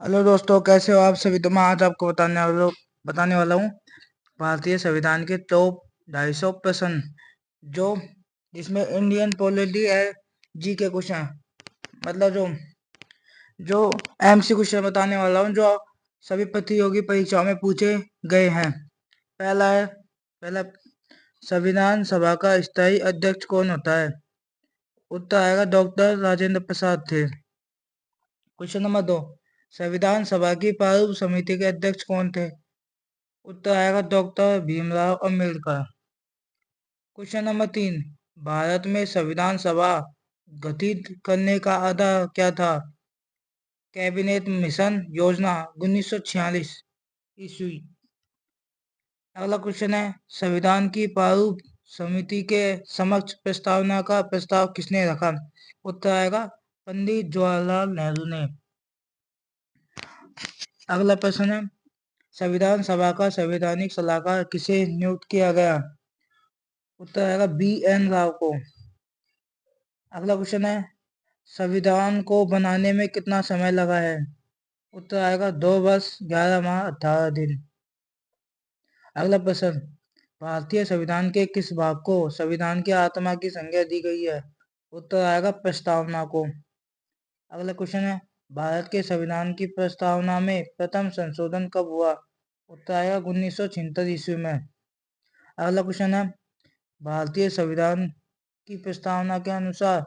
Hello दोस्तों, कैसे हो आप सभी। तो मैं आज आपको बताने वाला हूँ भारतीय संविधान के टॉप 250 प्रश्न, जो जिसमें इंडियन पॉलिटी है, जी के क्वेश्चन, मतलब जो एमसी क्वेश्चन बताने वाला हूँ, जो सभी प्रतियोगी परीक्षाओं में पूछे गए हैं। पहला, संविधान सभा का स्थायी अध्यक्ष कौन होता है? उत्तर आएगा डॉक्टर राजेंद्र प्रसाद थे। क्वेश्चन नंबर 2, संविधान सभा की प्रारूप समिति के अध्यक्ष कौन थे? उत्तर आएगा doctor Bhimrao Ambedkar. Question number 3, Bharat में संविधान सभा गठित करने का आधार क्या था? कैबिनेट मिशन योजना 1946 ईस्वी। अगला क्वेश्चन है, संविधान की प्रारूप समिति के समक्ष प्रस्तावना का प्रस्ताव किसने रखा? उत्तर आएगा पंडित जवाहरलाल नेहरू ने। अगला प्रश्न है, संविधान सभा का संवैधानिक सलाहकार किसे नियुक्त किया गया? उत्तर आएगा BN राव को। अगला क्वेश्चन है, संविधान को बनाने में कितना समय लगा है? उत्तर आएगा 2 वर्ष 11 माह 18 दिन। अगला प्रश्न, भारतीय संविधान के किस भाग को संविधान की आत्मा की संज्ञा दी गई है? उत्तर आएगा प्रस्तावना को। अगला क्वेश्चन है, भारत के संविधान की प्रस्तावना में प्रथम संशोधन कब हुआ? उत्तर आएगा 1976 ईस्वी में। अगला क्वेश्चन है, भारतीय संविधान की प्रस्तावना के अनुसार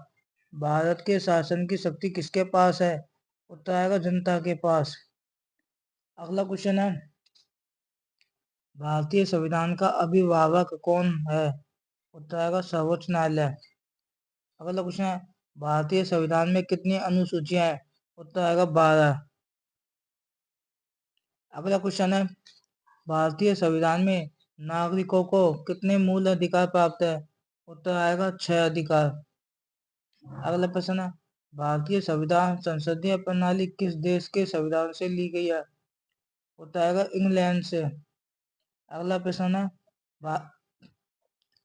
भारत के शासन की शक्ति किसके पास है? उत्तर आएगा जनता के पास। अगला क्वेश्चन है, भारतीय संविधान का अभिभावक कौन है? उत्तर आएगा सर्वोच्च न्यायालय। अगला क्वेश्चन है, भारतीय संविधान में कितनी अनुसूचियां हैं? उत्तर आएगा 12। अगला क्वेश्चन है, भारतीय संविधान में नागरिकों को कितने मूल अधिकार प्राप्त है? उत्तर आएगा 6 अधिकार। अगला प्रश्न है, भारतीय संविधान संसदीय प्रणाली किस देश के संविधान से ली गई है? उत्तर आएगा इंग्लैंड से। अगला प्रश्न है, भा,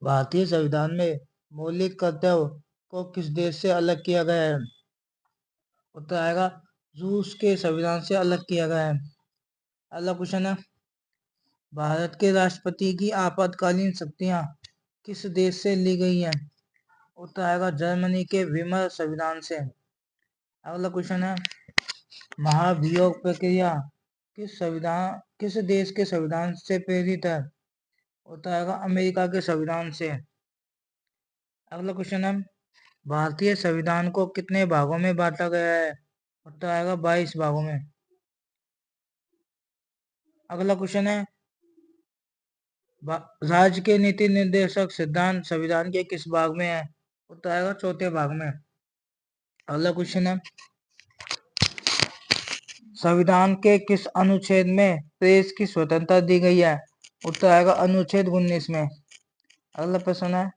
भारतीय संविधान में मौलिक कर्तव्य को किस देश से अलग किया गया है? उत्तर आएगा रूस के संविधान से अलग किया गया है। अगला क्वेश्चन है, भारत के राष्ट्रपति की आपातकालीन शक्तियां किस देश से ली गई हैं? उत्तर आएगा जर्मनी के वीमर संविधान से। अगला क्वेश्चन है, महाभियोग प्रक्रिया किस देश के संविधान से प्रेरित है? उत्तर आएगा अमेरिका के संविधान से। अगला क्वेश्चन है, भारतीय संविधान को कितने भागों में बांटा गया है? उत्तर आएगा 22 भागों में। अगला क्वेश्चन है, राज्य के नीति निर्देशक सिद्धांत संविधान के किस भाग में है? उत्तर आएगा चौथे भाग में। अगला क्वेश्चन है, संविधान के किस अनुच्छेद में प्रेस की स्वतंत्रता दी गई है? उत्तर आएगा अनुच्छेद 19 में। अगला प्रश्न है,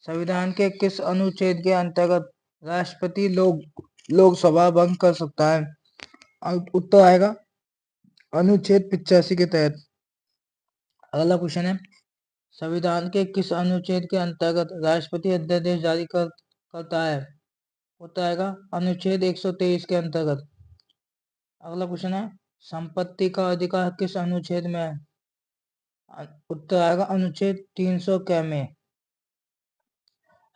संविधान के किस अनुच्छेद के अंतर्गत राष्ट्रपति लोकसभा भंग कर सकता है? उत्तर आएगा अनुच्छेद 85 के तहत। अगला क्वेश्चन है, संविधान के किस अनुच्छेद के अंतर्गत राष्ट्रपति अध्यादेश जारी करता है? उत्तर आएगा अनुच्छेद 123 के अंतर्गत। अगला क्वेश्चन है, संपत्ति का अधिकार किस अनुच्छेद में है? उत्तर आएगा अनुच्छेद 300 के में।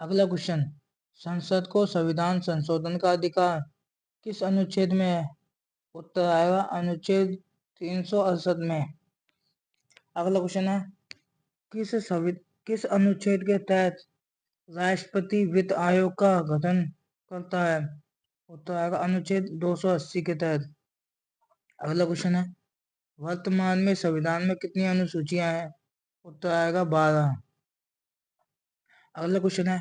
अगला क्वेश्चन, संसद को संविधान संशोधन का अधिकार किस अनुच्छेद में है? उत्तर आएगा अनुच्छेद 368 में। अगला क्वेश्चन है, किस अनुच्छेद के तहत राष्ट्रपति वित्त आयोग का गठन करता है? उत्तर आएगा अनुच्छेद 280 के तहत। अगला क्वेश्चन है, वर्तमान में संविधान में कितनी अनुसूचियां हैं? उत्तर आएगा 12। अगला क्वेश्चन है,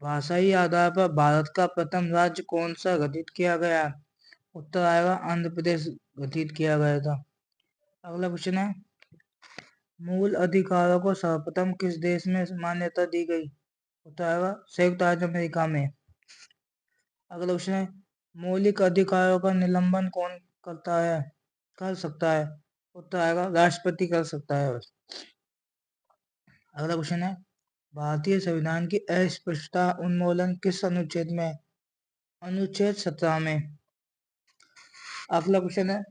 भाषाई आधार पर भारत का प्रथम राज्य कौन सा गठित किया गया? उत्तर आएगा आंध्र प्रदेश गठित किया गया था। अगला क्वेश्चन है, मूल अधिकारों को सर्वप्रथम किस देश में मान्यता दी गई? उत्तर आएगा संयुक्त राज्य अमेरिका में। अगला क्वेश्चन है, मौलिक अधिकारों का निलंबन कौन कर सकता है? उत्तर आएगा राष्ट्रपति कर सकता है। अगला क्वेश्चन है, भारतीय संविधान की अस्पष्टता उन्मूलन किस अनुच्छेद में? अनुच्छेद 17 में। अगला क्वेश्चन है,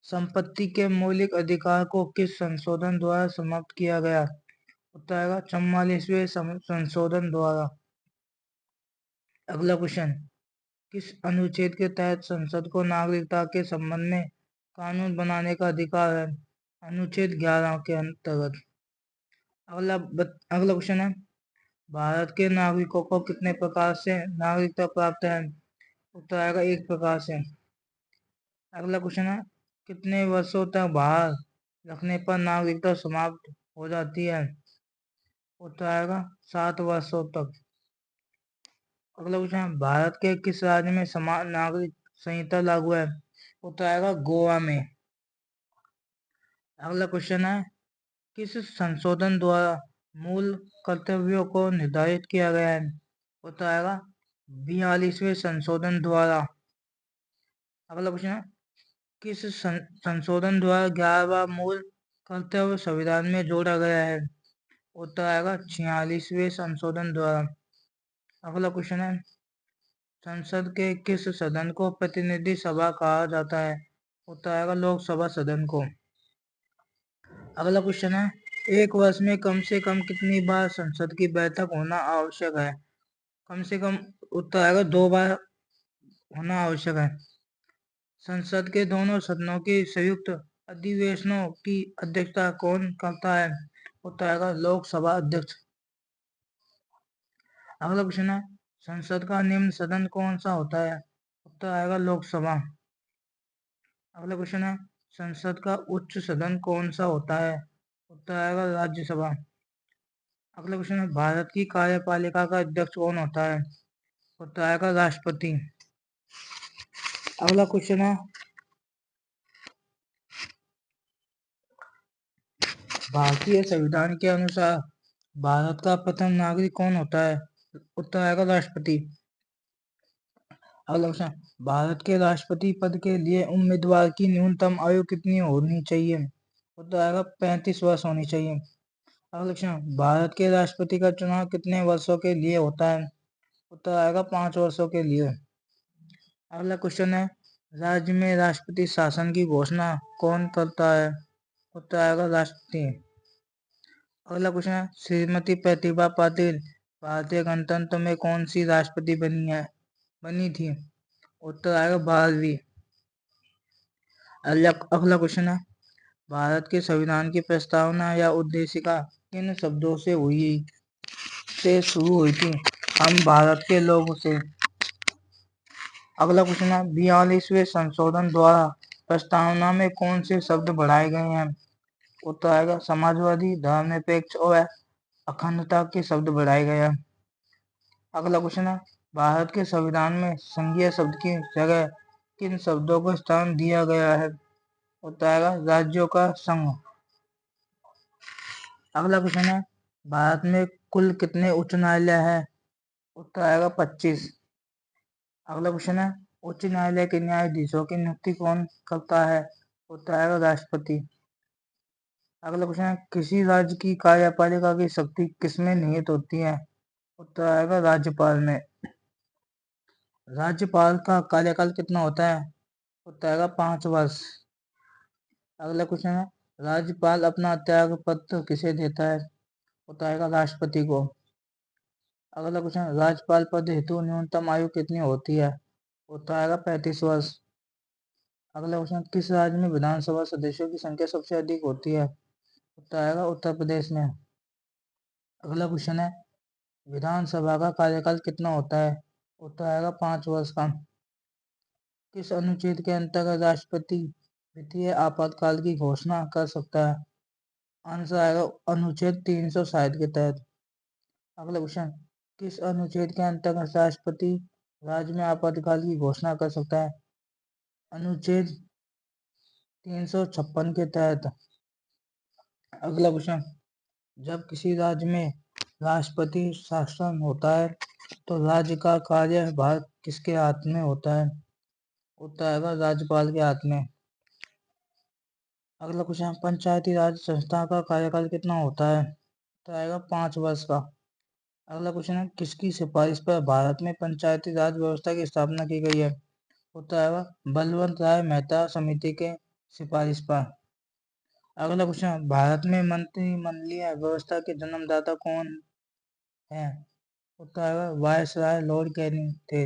संपत्ति के मौलिक अधिकार को किस संशोधन द्वारा समाप्त किया गया? उत्तर आएगा 44वें संशोधन द्वारा। अगला क्वेश्चन, किस अनुच्छेद के तहत संसद को नागरिकता के संबंध में कानून बनाने का अधिकार है? अनुच्छेद 11 के अंतर्गत। अगला क्वेश्चन है, भारत के नागरिकों को कितने प्रकार से नागरिकता प्राप्त है? उत्तर आएगा 1 प्रकार से। अगला क्वेश्चन है, कितने वर्षों तक बाहर रखने पर नागरिकता समाप्त हो जाती है? उत्तर आएगा 7 वर्षों तक। अगला क्वेश्चन है, भारत के किस राज्य में समान नागरिक संहिता लागू है? उत्तर आएगा गोवा में। अगला क्वेश्चन है, किस संशोधन द्वारा मूल कर्तव्यों को निर्धारित किया गया है? उत्तर आएगा 42वें संशोधन द्वारा। अगला क्वेश्चन है, किस संशोधन द्वारा 11वां मूल कर्तव्य संविधान में जोड़ा गया है? उत्तर आएगा 46वें संशोधन द्वारा। अगला क्वेश्चन है, संसद के किस सदन को प्रतिनिधि सभा कहा जाता है? उत्तर आएगा लोकसभा सदन को। अगला क्वेश्चन है, एक वर्ष में कम से कम कितनी बार संसद की बैठक होना आवश्यक है? कम से कम उत्तर आएगा 2 बार होना आवश्यक है। संसद के दोनों सदनों की संयुक्त अधिवेशनों की अध्यक्षता कौन करता है? उत्तर आएगा लोकसभा अध्यक्ष। अगला क्वेश्चन है, संसद का निम्न सदन कौन सा होता है? उत्तर आएगा लोकसभा। अगला क्वेश्चन है, संसद का उच्च सदन कौन सा होता है? उत्तर आएगा राज्यसभा। अगला क्वेश्चन है, भारत की कार्यपालिका का अध्यक्ष कौन होता है? उत्तर आएगा राष्ट्रपति। अगला क्वेश्चन है, भारतीय संविधान के अनुसार भारत का प्रथम नागरिक कौन होता है? उत्तर आएगा राष्ट्रपति। अगला क्वेश्चन, भारत के राष्ट्रपति पद के लिए उम्मीदवार की न्यूनतम आयु कितनी होनी चाहिए? उत्तर आएगा 35 वर्ष होनी चाहिए। अगला क्वेश्चन, भारत के राष्ट्रपति का चुनाव कितने वर्षों के लिए होता है? उत्तर आएगा 5 वर्षों के लिए। अगला क्वेश्चन है, राज्य में राष्ट्रपति शासन की घोषणा कौन करता है? उत्तर आएगा राष्ट्रपति। अगला क्वेश्चन है, श्रीमती प्रतिभा पाटिल भारतीय गणतंत्र में कौन सी राष्ट्रपति बनी थी? उत्तर आएगा 12वीं। अगला क्वेश्चन है, भारत के संविधान की प्रस्तावना या उद्देशिका किन शब्दों से शुरू हुई थी? हम भारत के लोगों से। अगला क्वेश्चन है, 42वें संशोधन द्वारा प्रस्तावना में कौन से शब्द बढ़ाए गए हैं? उत्तर आएगा समाजवादी, धर्मनिरपेक्ष और अखंडता के शब्द बढ़ाए गए हैं। अगला क्वेश्चन है, भारत के संविधान में संघीय शब्द की जगह किन शब्दों को स्थान दिया गया है? उत्तर आएगा राज्यों का संघ। अगला क्वेश्चन है, भारत में कुल कितने उच्च न्यायालय है? उत्तर आएगा 25। अगला क्वेश्चन है, उच्च न्यायालय के न्यायाधीशों की नियुक्ति कौन करता है? उत्तर आएगा राष्ट्रपति। अगला क्वेश्चन है, किसी राज्य की कार्यपालिका की शक्ति किसमें निहित होती है? उत्तर आएगा राज्यपाल में। राज्यपाल का कार्यकाल कितना होता है? उत्तर आएगा 5 वर्ष। अगला क्वेश्चन है, राज्यपाल अपना त्याग पत्र किसे देता है? उत्तर आएगा राष्ट्रपति को। अगला क्वेश्चन, राज्यपाल पद हेतु न्यूनतम आयु कितनी होती है? उत्तर आएगा 35 वर्ष। अगला क्वेश्चन, किस राज्य में विधानसभा सदस्यों की संख्या सबसे अधिक होती है? उत्तर आएगा उत्तर प्रदेश में। अगला क्वेश्चन है, विधानसभा का कार्यकाल कितना होता है? उत्तर आएगा 5 वर्ष का। किस अनुच्छेद के अंतर्गत राष्ट्रपति वित्तीय आपातकाल की घोषणा कर सकता है? आंसर आएगा अनुच्छेद 360 के तहत। अगला क्वेश्चन, किस अनुच्छेद के अंतर्गत राष्ट्रपति राज्य में आपातकाल की घोषणा कर सकता है? अनुच्छेद 356 के तहत। अगला क्वेश्चन, जब किसी राज्य में राष्ट्रपति शासन होता है तो राज्य का कार्यभार किसके हाथ में होता है? उत्तर आएगा राज्यपाल के हाथ में। अगला क्वेश्चन, पंचायती राज संस्था का कार्यकाल कितना होता है? उत्तर आएगा 5 वर्ष का। अगला क्वेश्चन है, किसकी सिफारिश पर भारत में पंचायती राज व्यवस्था की स्थापना की गई है? उत्तर आएगा बलवंत राय मेहता समिति के सिफारिश पर। अगला क्वेश्चन, भारत में मंत्रिमंडलीय व्यवस्था के जन्मदाता कौन है? उत्तर आएगा वायसराय लॉर्ड कैनिंग थे।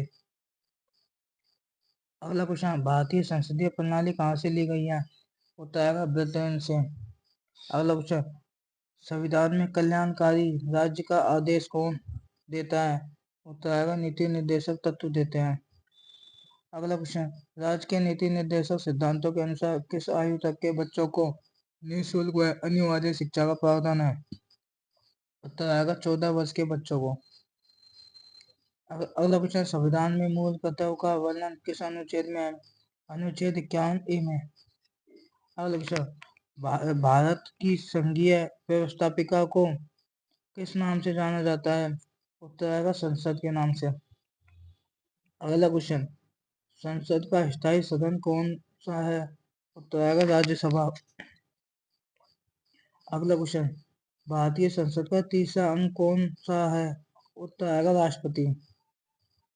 अगला क्वेश्चन, भारतीय संसदीय प्रणाली कहाँ से ली गई है? उत्तर आएगा ब्रिटेन से। अगला क्वेश्चन, संविधान में कल्याणकारी राज्य का आदेश कौन देता है? उत्तर आएगा नीति निर्देशक तत्व देते हैं। अगला क्वेश्चन, राज्य के नीति निर्देशक सिद्धांतों के अनुसार किस आयु तक के बच्चों को निःशुल्क व अनिवार्य शिक्षा का प्रावधान है? उत्तर आएगा 14 वर्ष के बच्चों को। अगला क्वेश्चन, संविधान में मूल कर्तव्यों का वर्णन किस अनुच्छेद में है? अनुच्छेद 51A में। अगला क्वेश्चन, भारत की संघीय व्यवस्थापिका को किस नाम से जाना जाता है? उत्तर आएगा संसद के नाम से। अगला क्वेश्चन, संसद का स्थायी सदन कौन सा है? उत्तर आएगा राज्यसभा। अगला क्वेश्चन, भारतीय संसद का तीसरा अंग कौन सा है? उत्तर आएगा राष्ट्रपति।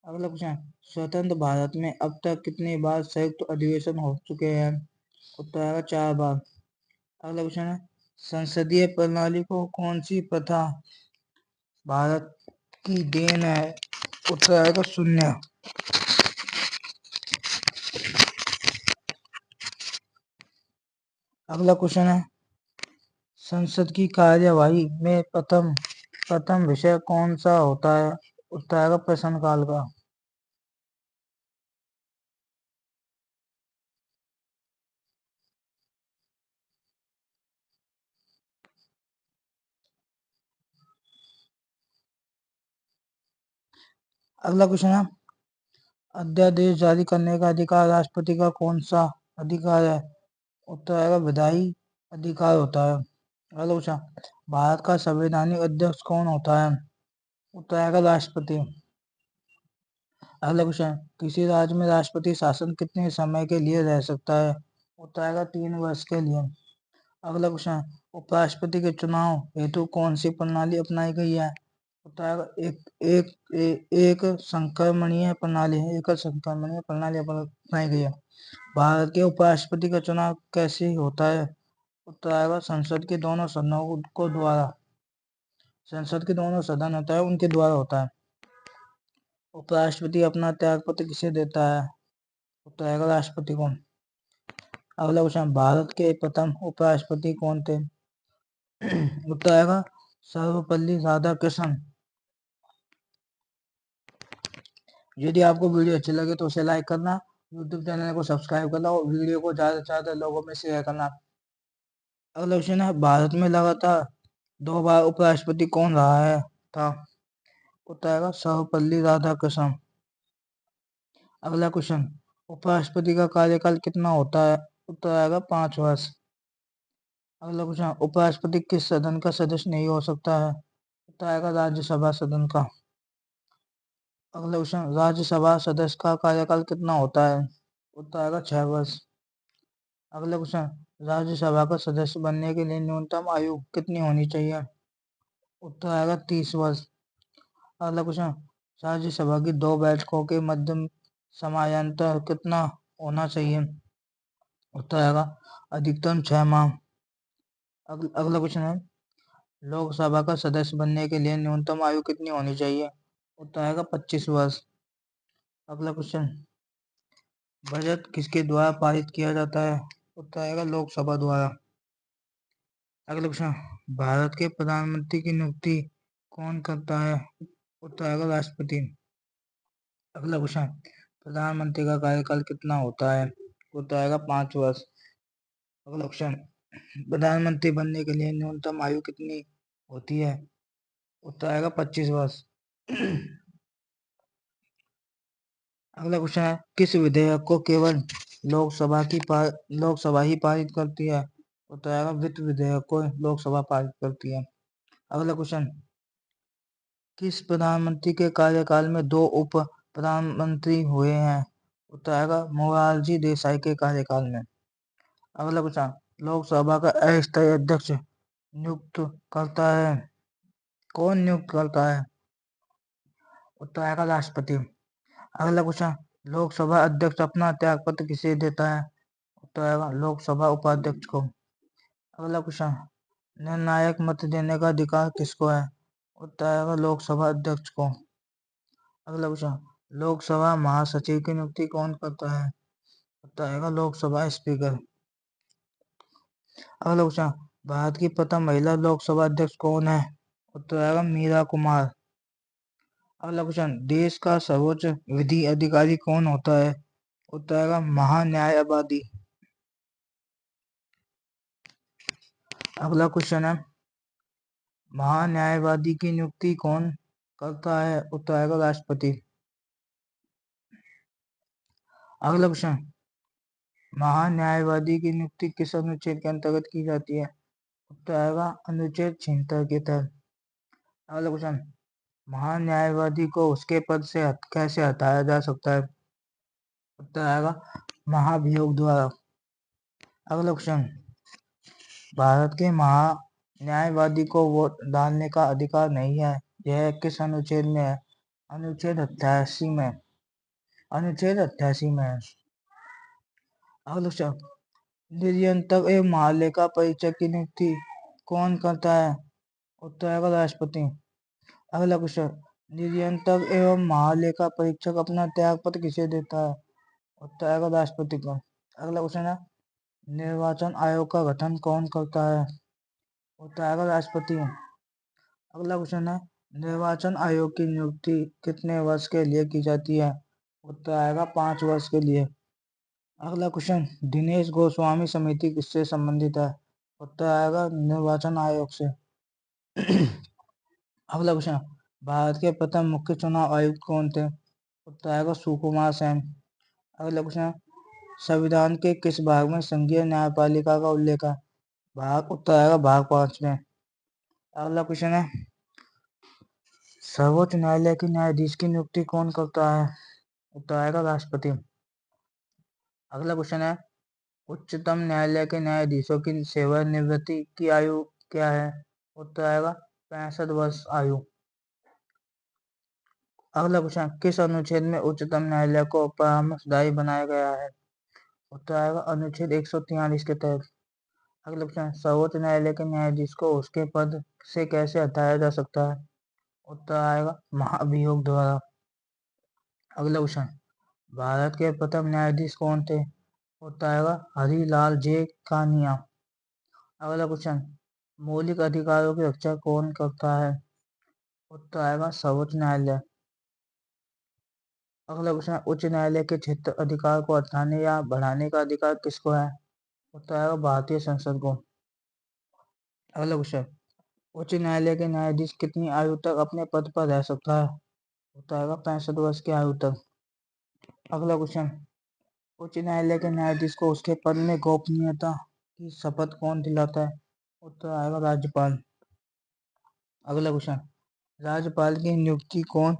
अगला क्वेश्चन, स्वतंत्र भारत में अब तक कितनी बार संयुक्त अधिवेशन हो चुके हैं? उत्तर आएगा 4 बार। अगला क्वेश्चन है, संसदीय प्रणाली को कौन सी प्रथा भारत की देन है? उत्तर आएगा शून्य। अगला क्वेश्चन है, संसद की कार्यवाही में प्रथम विषय कौन सा होता है? उत्तर आएगा प्रश्नकाल का। अगला क्वेश्चन है, अध्यादेश जारी करने का अधिकार राष्ट्रपति का कौन सा अधिकार है? उत्तर आएगा विधायी अधिकार होता है। अगला क्वेश्चन, भारत का संवैधानिक अध्यक्ष कौन होता है? उत्तर आएगा राष्ट्रपति। अगला क्वेश्चन, किसी राज्य में राष्ट्रपति शासन कितने समय के लिए रह सकता है? उत्तर आएगा 3 वर्ष के लिए। अगला क्वेश्चन, उपराष्ट्रपति के चुनाव हेतु कौन सी प्रणाली अपनाई गई है? उत्तर आएगा एक संक्रमणीय प्रणाली है, एकल संक्रमणीय प्रणाली अपनाई गई है। भारत के उपराष्ट्रपति का चुनाव कैसे होता है? उत्तर आएगा संसद के दोनों सदनों को द्वारा, संसद के दोनों सदन होता है उनके द्वारा होता है। उपराष्ट्रपति अपना त्यागपत्र किसे देता है? उत्तर आएगा राष्ट्रपति को। अगला क्वेश्चन, भारत के प्रथम उपराष्ट्रपति कौन थे? उत्तर आएगा सर्वपल्ली राधाकृष्णन। यदि आपको वीडियो अच्छी लगे तो उसे लाइक करना, यूट्यूब चैनल को सब्सक्राइब करना और वीडियो को ज़्यादा से ज़्यादा लोगों में शेयर करना। अगला क्वेश्चन है, भारत में लगातार 2 बार उपराष्ट्रपति कौन रहा है था? उत्तर आएगा सर्वपल्ली राधाकृष्णन। अगला क्वेश्चन, उपराष्ट्रपति का कार्यकाल कितना होता है? उत्तर आएगा 5 वर्ष। अगला क्वेश्चन, उपराष्ट्रपति किस सदन का सदस्य नहीं हो सकता है? उत्तर आएगा राज्यसभा सदन का। अगला क्वेश्चन, राज्यसभा सदस्य का कार्यकाल कितना होता है? उत्तर आएगा 6 वर्ष। अगला क्वेश्चन, राज्यसभा का सदस्य बनने के लिए न्यूनतम आयु कितनी होनी चाहिए? उत्तर आएगा 30 वर्ष। अगला क्वेश्चन, राज्यसभा की 2 बैठकों के मध्य समयांतर कितना होना चाहिए? उत्तर आएगा अधिकतम 6 माह। अगला क्वेश्चन है, लोकसभा का सदस्य बनने के लिए न्यूनतम आयु कितनी होनी चाहिए? उत्तर आएगा 25 वर्ष। अगला क्वेश्चन, बजट किसके द्वारा पारित किया जाता है? उत्तर आएगा लोकसभा द्वारा। अगला क्वेश्चन, भारत के प्रधानमंत्री की नियुक्ति कौन करता है? उत्तर आएगा राष्ट्रपति। अगला क्वेश्चन, प्रधानमंत्री का कार्यकाल कितना होता है? उत्तर आएगा 5 वर्ष। अगला क्वेश्चन, प्रधानमंत्री बनने के लिए न्यूनतम आयु कितनी होती है? उत्तर आएगा 25 वर्ष। अगला क्वेश्चन है, किस विधेयक को केवल लोकसभा ही पारित करती है? उत्तर आएगा वित्त विधेयक को लोकसभा पारित करती है। अगला क्वेश्चन, किस प्रधानमंत्री के कार्यकाल में 2 उप प्रधानमंत्री हुए हैं? उत्तर आएगा मोरारजी देसाई के कार्यकाल में। अगला क्वेश्चन, लोकसभा का अस्थायी अध्यक्ष नियुक्त करता है, कौन नियुक्त करता है? उत्तर आएगा राष्ट्रपति। अगला क्वेश्चन, लोकसभा अध्यक्ष अपना त्यागपत्र किसे देता है? उत्तर आएगा लोकसभा उपाध्यक्ष को। अगला क्वेश्चन, निर्णायक मत देने का अधिकार किसको है? उत्तर आएगा लोकसभा अध्यक्ष को। अगला क्वेश्चन, लोकसभा महासचिव की नियुक्ति कौन करता है? उत्तर आएगा लोकसभा स्पीकर। अगला क्वेश्चन, भारत की प्रथम महिला लोकसभा अध्यक्ष कौन है? उत्तर आएगा मीरा कुमार। अगला क्वेश्चन, देश का सर्वोच्च विधि अधिकारी कौन होता है? उत्तर आएगा महान्यायवादी। अगला क्वेश्चन है, महान्यायवादी की नियुक्ति कौन करता है? उत्तर आएगा राष्ट्रपति। अगला क्वेश्चन, महान्यायवादी की नियुक्ति किस अनुच्छेद के अंतर्गत की जाती है? उत्तर आएगा अनुच्छेद 76 के तहत। अगला क्वेश्चन, महान्यायवादी को उसके पद से कैसे हटाया जा सकता है? उत्तर आएगा महाभियोग द्वारा। अगला क्वेश्चन, भारत के महान्यायवादी को वोट डालने का अधिकार नहीं है, यह किस अनुच्छेद में है? अनुच्छेद 88 में। अनुच्छेद 88 में है। अगला क्वेश्चन, नियंत्रक एवं महालेखा परीक्षक की नियुक्ति कौन करता है? उत्तर आएगा राष्ट्रपति। अगला क्वेश्चन, नियंत्रक एवं महालेखा परीक्षक अपना त्यागपत्र किसे देता है? उत्तर आएगा राष्ट्रपति को। अगला क्वेश्चन है, निर्वाचन आयोग का गठन कौन करता है? उत्तर आएगा राष्ट्रपति। अगला क्वेश्चन है, निर्वाचन आयोग की नियुक्ति कितने वर्ष के लिए की जाती है? उत्तर आएगा 5 वर्ष के लिए। अगला क्वेश्चन, दिनेश गोस्वामी समिति किससे संबंधित है? उत्तर आएगा निर्वाचन आयोग से। अगला क्वेश्चन, भारत के प्रथम मुख्य चुनाव आयुक्त कौन थे? उत्तर आएगा सुकुमार सेन। अगला क्वेश्चन, संविधान के किस भाग में संघीय न्यायपालिका का उल्लेख है? भाग उत्तर आएगा भाग 5 में। अगला क्वेश्चन है, सर्वोच्च न्यायालय के न्यायाधीश की नियुक्ति कौन करता है? उत्तर आएगा राष्ट्रपति। अगला क्वेश्चन है, उच्चतम न्यायालय के न्यायाधीशों की सेवानिवृत्ति की आयु क्या है? उत्तर आएगा 65 वर्ष आयु। अगला क्वेश्चन, किस अनुच्छेद में उच्चतम न्यायालय को परामर्शदायी बनाया गया है? उत्तर आएगा अनुच्छेद 143 के तहत। अगला क्वेश्चन, सर्वोच्च न्यायालय के न्यायाधीश को उसके पद से कैसे हटाया जा सकता है? उत्तर आएगा महाभियोग द्वारा। अगला क्वेश्चन, भारत के प्रथम न्यायाधीश कौन थे? उत्तर आएगा हरिलाल जे कानिया। अगला क्वेश्चन, मौलिक अधिकारों की रक्षा कौन करता है? उत्तर आएगा सर्वोच्च न्यायालय। अगला क्वेश्चन, उच्च न्यायालय के क्षेत्र अधिकार को हटाने या बढ़ाने का अधिकार किसको है? उत्तर आएगा भारतीय संसद को। अगला क्वेश्चन, उच्च न्यायालय के न्यायाधीश कितनी आयु तक अपने पद पर रह सकता है? उत्तर आएगा 65 वर्ष की आयु तक। अगला क्वेश्चन, उच्च न्यायालय के न्यायाधीश को उसके पद में गोपनीयता की शपथ कौन दिलाता है? उत्तर आएगा राज्यपाल। अगला क्वेश्चन, राज्यपाल की नियुक्ति कौन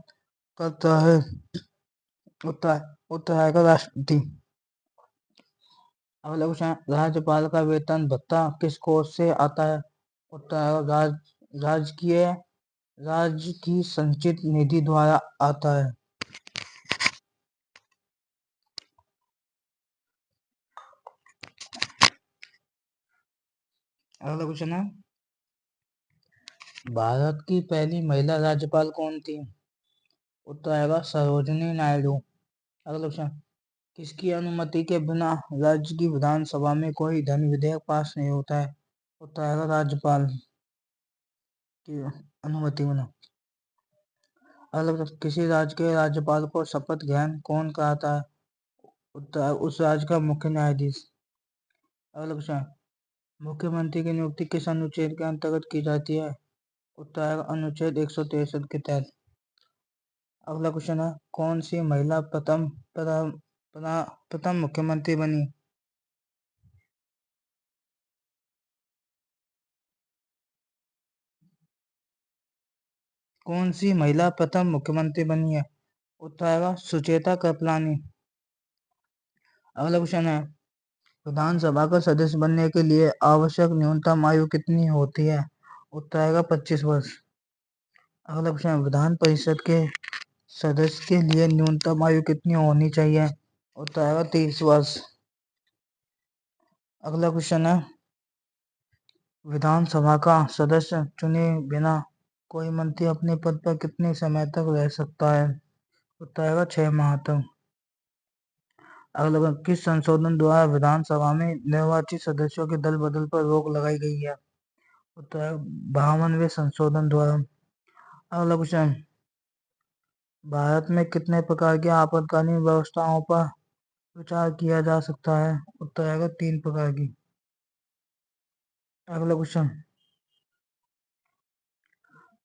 करता है? उत्तर आएगा राष्ट्रपति। अगला क्वेश्चन, राज्यपाल का वेतन भत्ता किस कोष से आता है? उत्तर आएगा राज्य की संचित निधि द्वारा आता है। अगला क्वेश्चन है, भारत की पहली महिला राज्यपाल कौन थी? उत्तर आएगा सरोजिनी नायडू। अगला क्वेश्चन, किसकी अनुमति के बिना राज्य की विधानसभा में कोई धन विधेयक पास नहीं होता है? उत्तर आएगा राज्यपाल की अनुमति बिना। अगला क्वेश्चन, किसी राज्य के राज्यपाल को शपथ ग्रहण कौन कराता है? उत्तर उस राज्य का मुख्य न्यायाधीश। अगला क्वेश्चन, मुख्यमंत्री की नियुक्ति किस अनुच्छेद के अंतर्गत की जाती है? उत्तर आएगा अनुच्छेद 163 के तहत। अगला क्वेश्चन है, कौन सी महिला प्रथम मुख्यमंत्री बनी? कौन सी महिला प्रथम मुख्यमंत्री बनी है? उत्तर आएगा सुचेता कृपलानी। अगला क्वेश्चन है, विधानसभा का सदस्य बनने के लिए आवश्यक न्यूनतम आयु कितनी होती है? उत्तर आएगा 25 वर्ष। अगला क्वेश्चन, विधान परिषद के सदस्य के लिए न्यूनतम आयु कितनी होनी चाहिए? उत्तर आएगा 30 वर्ष। अगला क्वेश्चन है, विधानसभा का सदस्य चुने बिना कोई मंत्री अपने पद पर कितने समय तक रह सकता है? उत्तर आएगा 6 माह तक। अगला, किस संशोधन द्वारा विधानसभा में निर्वाचित सदस्यों के दल बदल पर रोक लगाई गई है? उत्तर है 52वें संशोधन द्वारा। अगला क्वेश्चन, भारत में कितने प्रकार की आपातकालीन व्यवस्थाओं पर विचार किया जा सकता है? उत्तर आएगा 3 प्रकार की। अगला क्वेश्चन,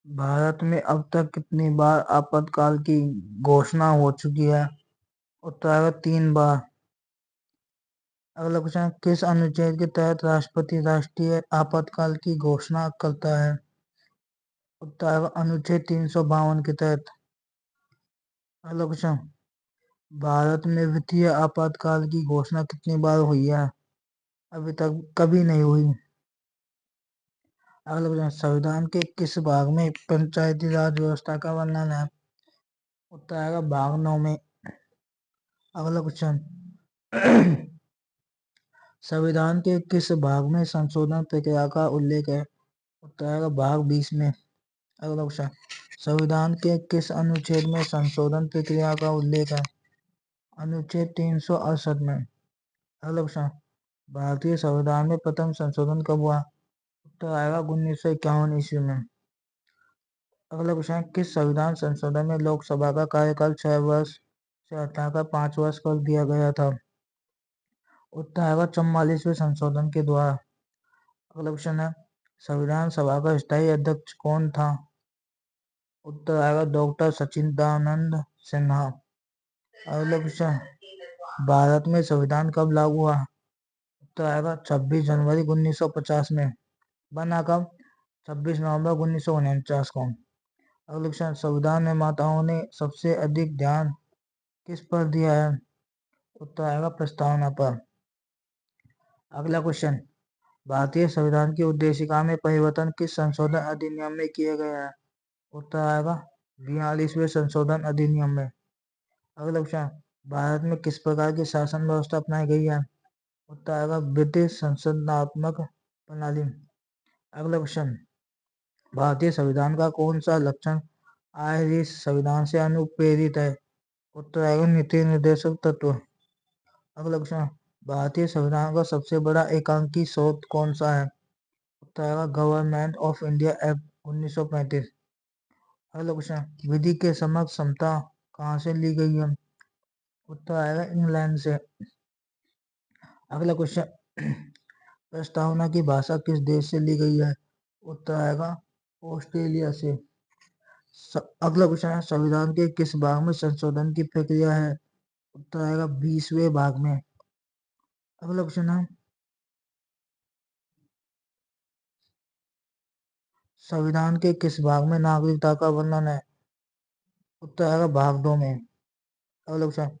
भारत में अब तक कितनी बार आपातकाल की घोषणा हो चुकी है? उत्तर आएगा 3 बार। अगला क्वेश्चन, किस अनुच्छेद के तहत राष्ट्रपति राष्ट्रीय आपातकाल की घोषणा करता है? उत्तर आएगा अनुच्छेद 352 के तहत। अगला क्वेश्चन, भारत में वित्तीय आपातकाल की घोषणा कितनी बार हुई है? अभी तक कभी नहीं हुई। अगला क्वेश्चन, संविधान के किस भाग में पंचायती राज व्यवस्था का वर्णन है? उत्तर आएगा भाग 9 में। अगला क्वेश्चन, संविधान के किस भाग में संशोधन प्रक्रिया का उल्लेख है? उत्तर आएगा भाग 20 में। अगला क्वेश्चन, संविधान के किस अनुच्छेद में संशोधन प्रक्रिया का उल्लेख है? अनुच्छेद 368 में। अगला क्वेश्चन, भारतीय संविधान में प्रथम संशोधन कब हुआ? उत्तर आएगा 1951 ईस्वी में। अगला क्वेश्चन, किस संविधान संशोधन में लोकसभा का कार्यकाल 6 वर्ष से हटाकर 5 वर्ष कर दिया गया था? उत्तर आएगा 44वें संशोधन के द्वारा। अगला क्वेश्चन है, संविधान सभा का स्थायी अध्यक्ष कौन था? उत्तर आएगा डॉक्टर सच्चिदानंद सिन्हा। अगला क्वेश्चन, भारत में संविधान कब लागू हुआ? उत्तर आएगा 26 जनवरी 1950 में। बना कब? 26 नवंबर 1949 को। अगला क्वेश्चन, संविधान निर्माताओं ने सबसे अधिक ध्यान किस पर दिया है? उत्तर आएगा प्रस्तावना पर। अगला क्वेश्चन, भारतीय संविधान की उद्देशिका में परिवर्तन किस संशोधन अधिनियम में किए गए हैं? उत्तर आएगा 42वें संशोधन अधिनियम में। अगला क्वेश्चन, भारत में किस प्रकार की शासन व्यवस्था अपनाई गई है? उत्तर आएगा ब्रिटिश संसदनात्मक प्रणाली। अगला क्वेश्चन, भारतीय संविधान का कौन सा लक्षण आयरिश संविधान से अनुप्रेरित है? उत्तर आएगा नीति निर्देशक तत्व। अगला क्वेश्चन, भारतीय संविधान का सबसे बड़ा एकांकी स्रोत कौन सा है? उत्तर आएगा गवर्नमेंट ऑफ इंडिया एक्ट 1935। अगला क्वेश्चन, विधि के समक्ष समता कहाँ से ली गई है? उत्तर आएगा इंग्लैंड से। अगला क्वेश्चन, प्रस्तावना की भाषा किस देश से ली गई है? उत्तर आएगा ऑस्ट्रेलिया से। अगला क्वेश्चन है, संविधान के किस भाग में संशोधन की प्रक्रिया है? उत्तर आएगा 20वें भाग में। अगला क्वेश्चन है, संविधान के किस भाग में नागरिकता का वर्णन है? उत्तर आएगा भाग 2 में। अगला क्वेश्चन,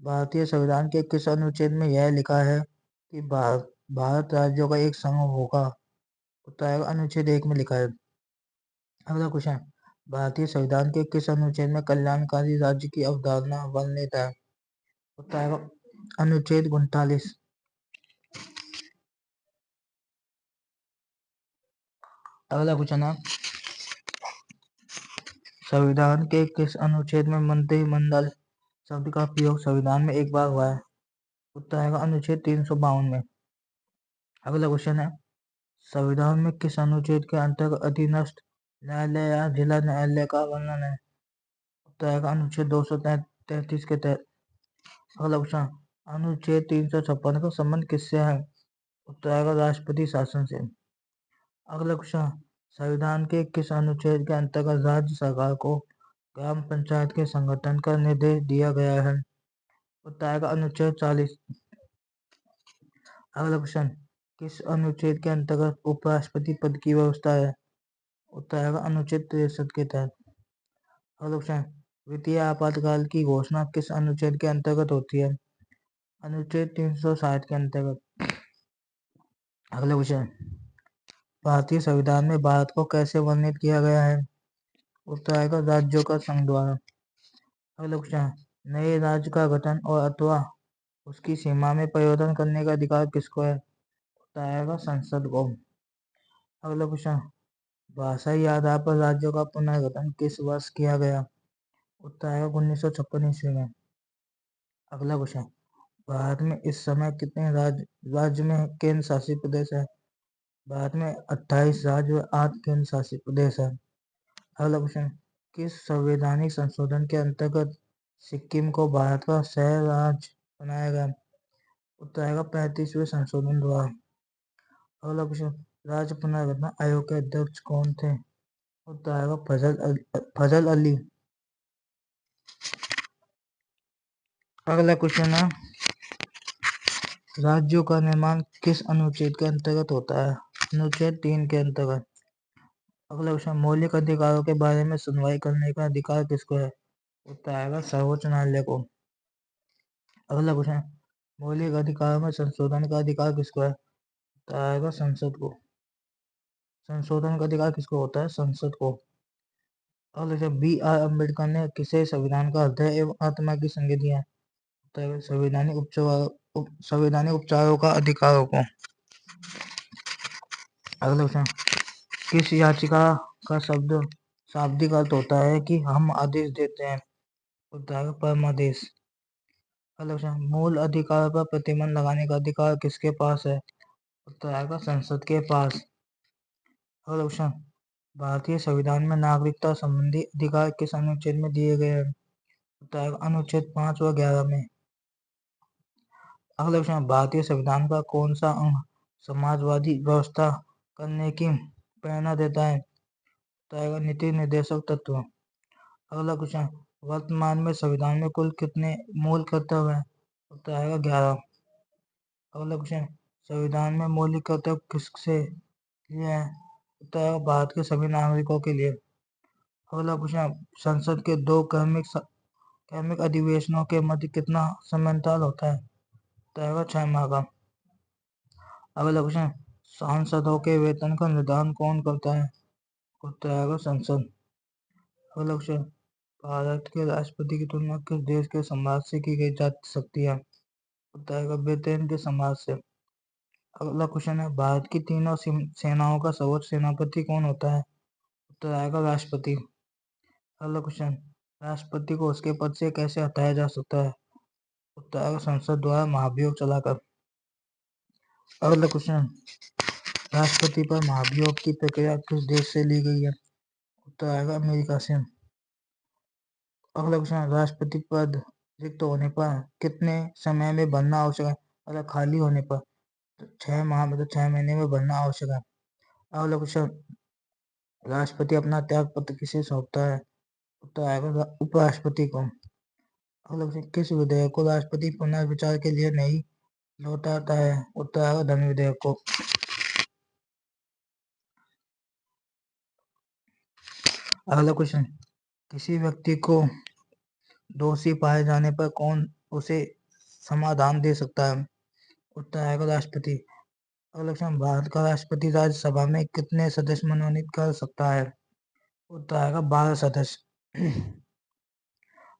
भारतीय संविधान के किस अनुच्छेद में यह लिखा है कि भारत राज्यों का एक संघ होगा? उत्तर आएगा अनुच्छेद 1 में लिखा है। अगला क्वेश्चन, भारतीय संविधान के किस अनुच्छेद में कल्याणकारी राज्य की अवधारणा वर्णित है? उत्तर आएगा अनुच्छेद 39। अगला क्वेश्चन है, संविधान के किस अनुच्छेद में मंत्रिमंडल शब्द का प्रयोग संविधान में एक बार हुआ है? उत्तर आएगा अनुच्छेद 352 में। अगला क्वेश्चन है, संविधान में किस अनुच्छेद के अंतर्गत अधीनस्थ न्यायालय या जिला न्यायालय का वर्णन है? उत्तर आएगा अनुच्छेद 233 के तहत। अगला क्वेश्चन, अनुच्छेद 356 का संबंध किससे है? उत्तर आएगा राष्ट्रपति शासन से। अगला क्वेश्चन, संविधान के किस अनुच्छेद के अंतर्गत राज्य सरकार को ग्राम पंचायत के संगठन का निर्देश दिया गया है? उत्तर आएगा अनुच्छेद 40। अगला क्वेश्चन, किस अनुच्छेद के अंतर्गत उपराष्ट्रपति पद की व्यवस्था है? उत्तर आएगा अनुच्छेद 63 के तहत। अगला क्वेश्चन, वित्तीय आपातकाल की घोषणा किस अनुच्छेद के अंतर्गत होती है? अनुच्छेद 360 के अंतर्गत। अगला क्वेश्चन, भारतीय संविधान में भारत को कैसे वर्णित किया गया है? उत्तर आएगा राज्यों का संघ द्वारा। अगला क्वेश्चन, नए राज्य का गठन और अथवा उसकी सीमा में परिवर्तन करने का अधिकार किसको है? उत्तर आएगा संसद को। अगला क्वेश्चन, भाषाई आधार पर राज्यों का पुनर्गठन किस वर्ष किया गया? उत्तर आएगा 1956 ईस्वी में। अगला क्वेश्चन, भारत में इस समय कितने राज्य में केंद्र शासित प्रदेश है? भारत में 28 राज्य और 8 केंद्र शासित प्रदेश है। अगला क्वेश्चन, किस संवैधानिक संशोधन के अंतर्गत सिक्किम को भारत का सह राज्य बनाया गया? उत्तर आएगा 35वें संशोधन द्वारा। अगला क्वेश्चन, राज्य पुनर्गठन आयोग के अध्यक्ष कौन थे? उत्तर आएगा फजल अली। अगला क्वेश्चन है, राज्यों का निर्माण किस अनुच्छेद के अंतर्गत होता है? अनुच्छेद 3 के अंतर्गत। अगला क्वेश्चन, मौलिक अधिकारों के बारे में सुनवाई करने का अधिकार किसको है? उत्तर आएगा सर्वोच्च न्यायालय को। अगला क्वेश्चन, मौलिक अधिकारों में संशोधन का अधिकार किसको है? उत्तर आएगा संसद को। संशोधन का अधिकार किसको होता है? संसद को। अगला क्वेश्चन, B.R. अम्बेडकर ने किसे संविधान का हृदय एवं आत्मा की संज्ञा दी है? उत्तर संवैधानिक उपचारों का अधिकारों को। अगला क्वेश्चन, किस याचिका का शाब्दिक अर्थ होता है कि हम आदेश देते हैं? उत्तर आएगा परमादेश। अगला क्वेश्चन, मूल अधिकार पर प्रतिबंध लगाने का अधिकार किसके पास है? उत्तर आएगा संसद के पास। अगला क्वेश्चन, भारतीय संविधान में नागरिकता संबंधी अधिकार किस अनुच्छेद में दिए गए हैं? उत्तर आएगा अनुच्छेद 5 व 11 में। अगला क्वेश्चन, भारतीय संविधान का कौन सा अंग समाजवादी व्यवस्था करने की प्रेरणा देता है? उत्तर आएगा नीति निर्देशक तत्व। अगला क्वेश्चन, वर्तमान में संविधान में कुल कितने मूल कर्तव्य हैं? उत्तर आएगा 11। अगला क्वेश्चन, संविधान में मौलिक कर्तव्य किससे लिए हैं? उत्तर आएगा भारत के सभी नागरिकों के लिए। अगला क्वेश्चन, संसद के 2 क्रमिक अधिवेशनों के मध्य कितना समयांतराल होता है? उत्तर आएगा 6 माह का। अगला क्वेश्चन, सांसदों के वेतन का निर्धारण कौन करता है? उत्तर आएगा संसद। अगला क्वेश्चन, भारत के राष्ट्रपति की तुलना किस देश के सम्राट से की गई जा सकती है? उत्तर आएगा ब्रिटेन के सम्राट से। अगला क्वेश्चन है, भारत की तीनों सेनाओं का सर्वोच्च सेनापति कौन होता है? उत्तर आएगा राष्ट्रपति। अगला क्वेश्चन, राष्ट्रपति को उसके पद से कैसे हटाया जा सकता है? उत्तर आएगा संसद द्वारा महाभियोग चलाकर। अगला क्वेश्चन, राष्ट्रपति पर महाभियोग की प्रक्रिया किस देश से ली गई है? उत्तर आएगा अमेरिका से। अगला क्वेश्चन, राष्ट्रपति पद रिक्त होने पर कितने समय में भरना आवश्यक है? अगर खाली होने पर 6 माह मतलब 6 महीने में भरना आवश्यक है। अगला क्वेश्चन, राष्ट्रपति अपना त्याग पत्र किसे सौंपता है? उत्तर आएगा उपराष्ट्रपति को। अगला क्वेश्चन, किस विधेयक को राष्ट्रपति पुनर्विचार के लिए नहीं लौटाता है? उत्तर आएगा धन विधेयक को। अगला क्वेश्चन, किसी व्यक्ति को दोषी पाए जाने पर कौन उसे समाधान दे सकता है? उत्तर आएगा राष्ट्रपति। अगला क्वेश्चन, भारत का राष्ट्रपति राज्यसभा में कितने सदस्य मनोनीत कर सकता है? उत्तर आएगा 12 सदस्य।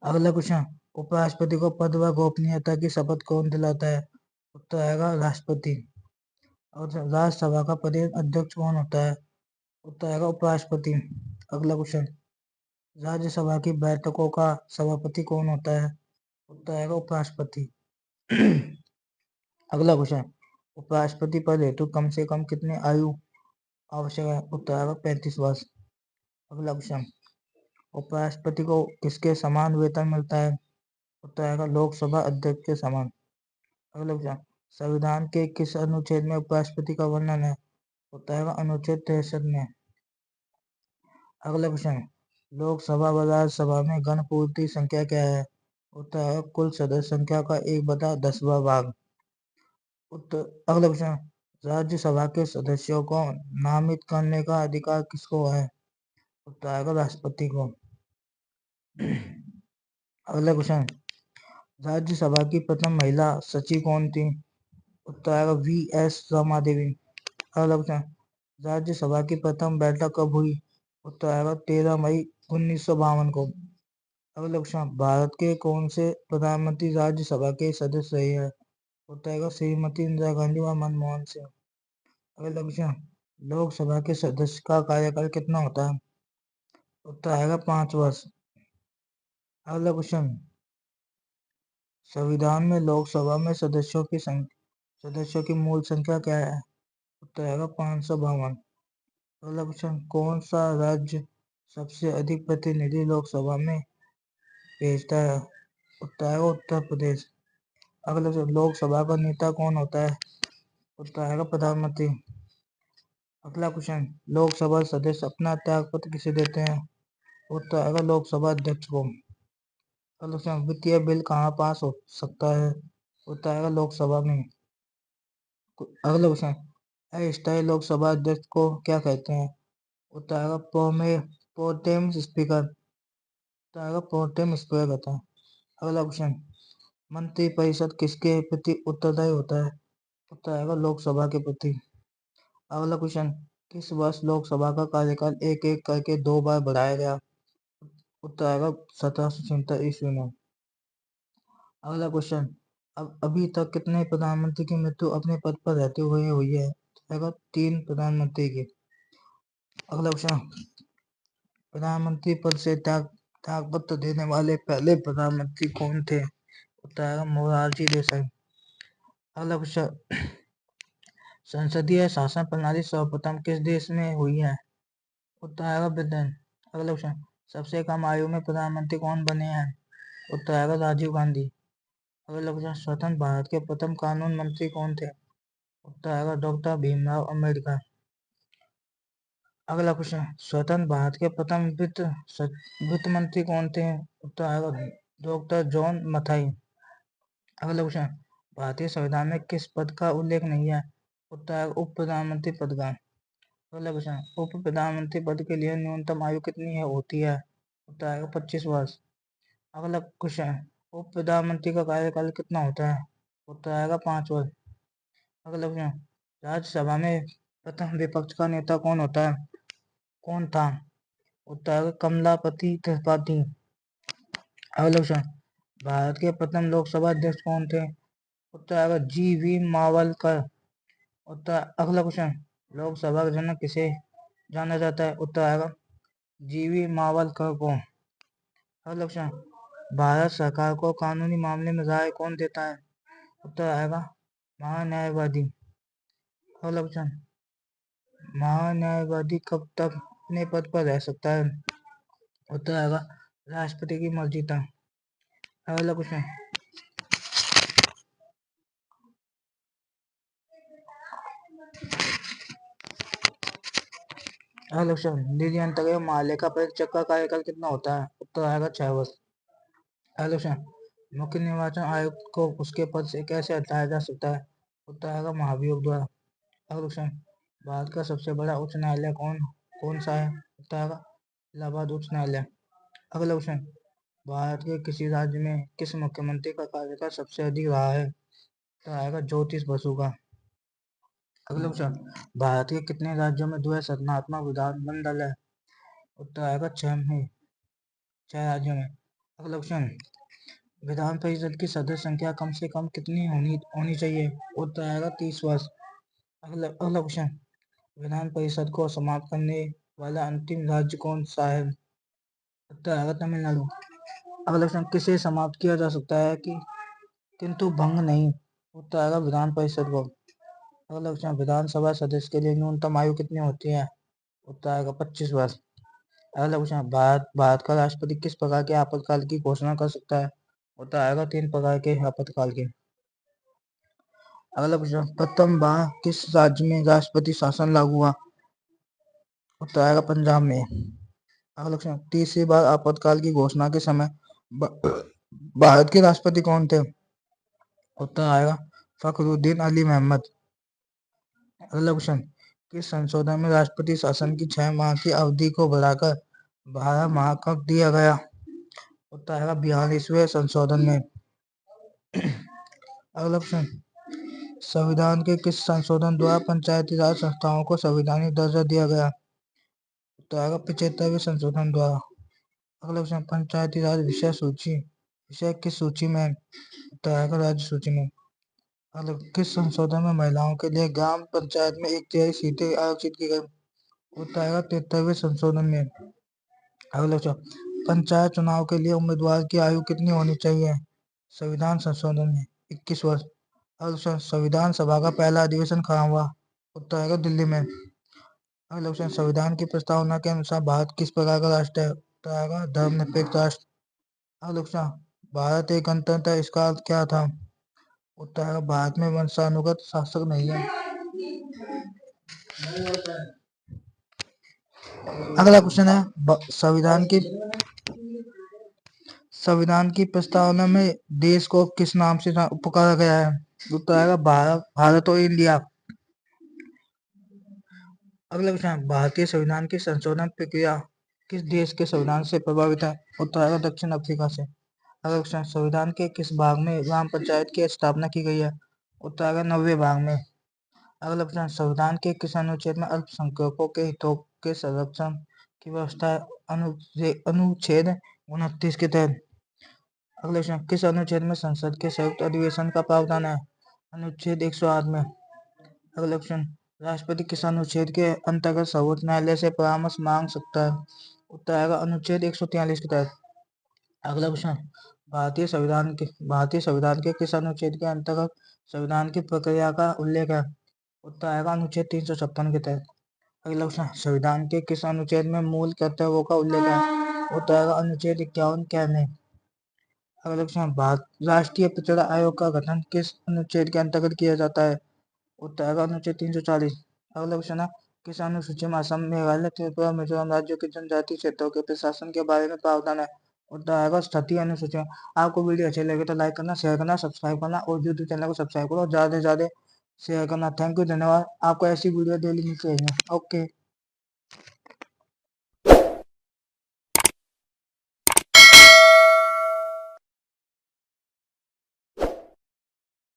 अगला क्वेश्चन, उपराष्ट्रपति को पद व गोपनीयता की शपथ कौन दिलाता है? उत्तर आएगा राष्ट्रपति। और राज्यसभा का प्रदेश अध्यक्ष कौन होता है? उत्तर आएगा उपराष्ट्रपति। अगला क्वेश्चन, राज्यसभा की बैठकों का सभापति कौन होता है? उत्तर आएगा उपराष्ट्रपति। अगला क्वेश्चन, उपराष्ट्रपति पद हेतु कम से कम कितने आयु आवश्यक है? उत्तर आएगा 35 वर्ष। अगला क्वेश्चन, उपराष्ट्रपति को किसके समान वेतन मिलता है? उत्तर आएगा लोकसभा अध्यक्ष के समान। अगला क्वेश्चन, संविधान के किस अनुच्छेद में उपराष्ट्रपति का वर्णन है? उत्तर आएगा अनुच्छेद 63 में। अगला क्वेश्चन, लोकसभा व राज्यसभा में घनपूर्ति संख्या क्या है? उत्तर आएगा कुल सदस्य संख्या का 1/10वां भाग। अगला क्वेश्चन, राज्यसभा के सदस्यों को नामित करने का अधिकार किसको है? उत्तर आएगा राष्ट्रपति को। अगला क्वेश्चन, राज्यसभा की प्रथम महिला सचिव कौन थी? उत्तर आएगा V.S. रमा देवी। अगला क्वेश्चन, राज्यसभा की प्रथम बैठक कब हुई? उत्तर आएगा 13 मई 1952 को। अगला क्वेश्चन, भारत के कौन से प्रधानमंत्री राज्यसभा के सदस्य रहे हैं? उत्तर आएगा श्रीमती इंदिरा गांधी व मनमोहन सिंह। अगला क्वेश्चन, लोकसभा के सदस्य का कार्यकाल कितना होता है? उत्तर आएगा 5 वर्ष। अगला क्वेश्चन, संविधान में लोकसभा में सदस्यों की मूल संख्या क्या है? उत्तर आएगा 552। अगला क्वेश्चन, कौन सा राज्य सबसे अधिक प्रतिनिधि लोकसभा में भेजता है? उत्तर आएगा उत्तर प्रदेश। अगला क्वेश्चन, लोकसभा का नेता कौन होता है? उत्तर आएगा प्रधानमंत्री। अगला क्वेश्चन, लोकसभा सदस्य अपना त्यागपत्र किसे देते हैं? उत्तर आएगा लोकसभा अध्यक्ष को। अगला क्वेश्चन, वित्तीय बिल कहाँ पास हो सकता है? उत्तर आएगा लोकसभा में। अगला क्वेश्चन, अस्थायी लोकसभा अध्यक्ष को क्या कहते हैं? उत्तर आएगा प्रोटेम स्पीकर। उत्तर आएगा प्रोटेम स्पीकर कहता है। अगला क्वेश्चन, मंत्रिपरिषद किसके प्रति उत्तरदायी होता है? उत्तर आएगा लोकसभा के प्रति। अगला क्वेश्चन, किस वर्ष लोकसभा का कार्यकाल एक एक करके 2 बार बढ़ाया गया? उत्तर आएगा 1776 ईस्वी में। अगला क्वेश्चन, अब अभी तक कितने प्रधानमंत्री की मृत्यु अपने पद पर रहते हुए हुई है? आएगा 3 प्रधानमंत्री की। अगला क्वेश्चन, प्रधानमंत्री पद से त्यागपत्र देने वाले पहले प्रधानमंत्री कौन थे? उत्तर आएगा मोरारजी देसाई। अगला क्वेश्चन, संसदीय शासन प्रणाली सर्वप्रथम किस देश में हुई है? उत्तर आएगा ब्रिटेन। अगला क्वेश्चन, सबसे कम आयु में प्रधानमंत्री कौन बने हैं? उत्तर आएगा राजीव गांधी। अगला क्वेश्चन, स्वतंत्र भारत के प्रथम कानून मंत्री कौन थे? उत्तर आएगा डॉक्टर भीमराव अम्बेडकर। अगला क्वेश्चन, स्वतंत्र भारत के प्रथम वित्त मंत्री कौन थे? उत्तर आएगा डॉक्टर जॉन मथाई। अगला क्वेश्चन, भारतीय संविधान में किस पद का उल्लेख नहीं है? उत्तर आएगा उप प्रधानमंत्री पद का। अगला क्वेश्चन, उप प्रधानमंत्री पद के लिए न्यूनतम आयु कितनी होती है? उत्तर आएगा 25 वर्ष। अगला क्वेश्चन, उप प्रधानमंत्री का कार्यकाल कितना होता है? उत्तर आएगा 5 वर्ष। अगला क्वेश्चन, राज्यसभा में प्रथम विपक्ष का नेता कौन था? उत्तर आएगा कमलापति त्रिपाठी। अगला क्वेश्चन, भारत के प्रथम लोकसभा अध्यक्ष कौन थे? उत्तर आएगा जी.वी. मावलकर। अगला क्वेश्चन, लोकसभा का जनक किसे जाना जाता है? उत्तर आएगा जी.वी. मावलकर को। अगला क्वेश्चन, भारत सरकार को कानूनी मामले में राय कौन देता है? उत्तर आएगा महान्यायवादी। अगला क्वेश्चन, महान्यायवादी कब तक अपने पद पर रह सकता है? उत्तर आएगा राष्ट्रपति की मर्जी तक। अगला क्वेश्चन, निधि अंतर्गत माल्य का परीक्षक का कार्यकाल कितना होता है? उत्तर आएगा 6 वर्ष। अगला क्वेश्चन, मुख्य निर्वाचन आयुक्त को उसके पद से कैसे हटाया जा सकता है? उत्तर आएगा महाभियोग द्वारा। अगला क्वेश्चन, भारत का सबसे बड़ा उच्च न्यायालय कौन सा है? उत्तर आएगा इलाहाबाद उच्च न्यायालय। अगला क्वेश्चन, भारत के किसी राज्य में किस मुख्यमंत्री का कार्यकाल सबसे अधिक रहा है? उत्तर आएगा ज्योतिष बसु का। अगला क्वेश्चन, भारत के कितने राज्यों में द्वैसदनात्मक विधानमंडल है? उत्तर आएगा 6 राज्यों में। अगला क्वेश्चन, विधान परिषद की सदस्य संख्या कम से कम कितनी होनी चाहिए? उत्तर आएगा 30 वर्ष। अगला क्वेश्चन, विधान परिषद को समाप्त करने वाला अंतिम राज्य कौन सा है? उत्तर आएगा तमिलनाडु। अगला क्वेश्चन, किसे समाप्त किया जा सकता है किंतु भंग नहीं? उत्तर आएगा विधान परिषद को। अगला क्वेश्चन, विधानसभा सदस्य के लिए न्यूनतम आयु कितनी होती है? उत्तर आएगा 25 वर्ष। अगला क्वेश्चन, भारत का राष्ट्रपति किस प्रकार के आपातकाल की घोषणा कर सकता है? उत्तर आएगा 3 प्रकार के आपातकाल के। अगला क्वेश्चन, प्रथम बार किस राज्य में राष्ट्रपति शासन लागू हुआ? उत्तर आएगा पंजाब में। अगला क्वेश्चन, तीसरी बार आपातकाल की घोषणा के समय भारत के राष्ट्रपति कौन थे? उत्तर आएगा फखरुद्दीन अली मोहम्मद। अगला क्वेश्चन, किस संशोधन में राष्ट्रपति शासन की 6 माह की अवधि को बढ़ाकर 12 माह कर दिया गया? उत्तर आएगा 42वें संशोधन में। अगला क्वेश्चन, संविधान के किस संशोधन द्वारा पंचायती राज संस्थाओं को संवैधानिक दर्जा दिया गया? उत्तर आएगा 75वें संशोधन द्वारा। अगला क्वेश्चन, पंचायती राज विषय किस सूची में? उत्तर आएगा राज्य सूची में। किस संशोधन में महिलाओं के लिए ग्राम पंचायत में 1/3 सीटें आरक्षित की गई? उत्तर आएगा 73वें संशोधन में। अगला क्वेश्चन, पंचायत चुनाव के लिए उम्मीदवार की आयु कितनी होनी चाहिए? संविधान संशोधन में 21 वर्ष। अगला क्वेश्चन, संविधान सभा का पहला अधिवेशन कहाँ हुआ? उत्तर आएगा दिल्ली में। अगला क्वेश्चन, संविधान की प्रस्तावना के अनुसार भारत किस प्रकार का राष्ट्र है? उत्तर आएगा धर्मनिरपेक्ष राष्ट्र। अगला क्वेश्चन, भारत एक गणतंत्र है, इसका अर्थ क्या था? उत्तर आएगा भारत में वंशानुगत शासक नहीं है। अगला क्वेश्चन है, संविधान की प्रस्तावना में देश को किस नाम से पुकारा गया है? उत्तर आएगा भारत और इंडिया। अगला क्वेश्चन, भारतीय संविधान की संशोधन प्रक्रिया किस देश के संविधान से प्रभावित है? उत्तर आएगा दक्षिण अफ्रीका से। अगला क्वेश्चन, संविधान के किस भाग में ग्राम पंचायत की स्थापना की गई है? उत्तर आएगा 90वें भाग में। अगला क्वेश्चन, संविधान के किस अनुच्छेद में अल्पसंख्यकों के हितों के संरक्षण की व्यवस्था है? अनुच्छेद 29 के तहत। अगला क्वेश्चन, किस अनुच्छेद में संसद के संयुक्त अधिवेशन का प्रावधान है? अनुच्छेद 108 में। अगला क्वेश्चन, राष्ट्रपति किस अनुच्छेद के अंतर्गत सर्वोच्च न्यायालय से परामर्श मांग सकता है? उत्तर आएगा अनुच्छेद 143 के तहत। अगला क्वेश्चन, भारतीय संविधान के किस अनुच्छेद के अंतर्गत संविधान की प्रक्रिया का उल्लेख है? उत्तर आएगा अनुच्छेद 356 के तहत। अगला क्वेश्चन, संविधान के किस अनुच्छेद में मूल कर्तव्यों का उल्लेख है? उत्तर आएगा अनुच्छेद 51 के में। अगला क्वेश्चन, राष्ट्रीय पिछड़ा आयोग का गठन किस अनुच्छेद के अंतर्गत किया जाता है? उत्तर आएगा अनुच्छेद 340। अगला क्वेश्चन है, किस अनुसूची में असम, मेघालय, त्रिपुरा, मिजोरम राज्यों के जनजातीय क्षेत्रों के प्रशासन के बारे में प्रावधान है? उत्तर आएगा 37 अनुसूची में। आपको वीडियो अच्छी लगे तो लाइक करना, शेयर करना, सब्सक्राइब करना और यूट्यूब चैनल को सब्सक्राइब करो, ज्यादा से ज्यादा शेयर करना। थैंक यू, धन्यवाद। आपको ऐसी वीडियो डेली मिलती रहेगी। ओके।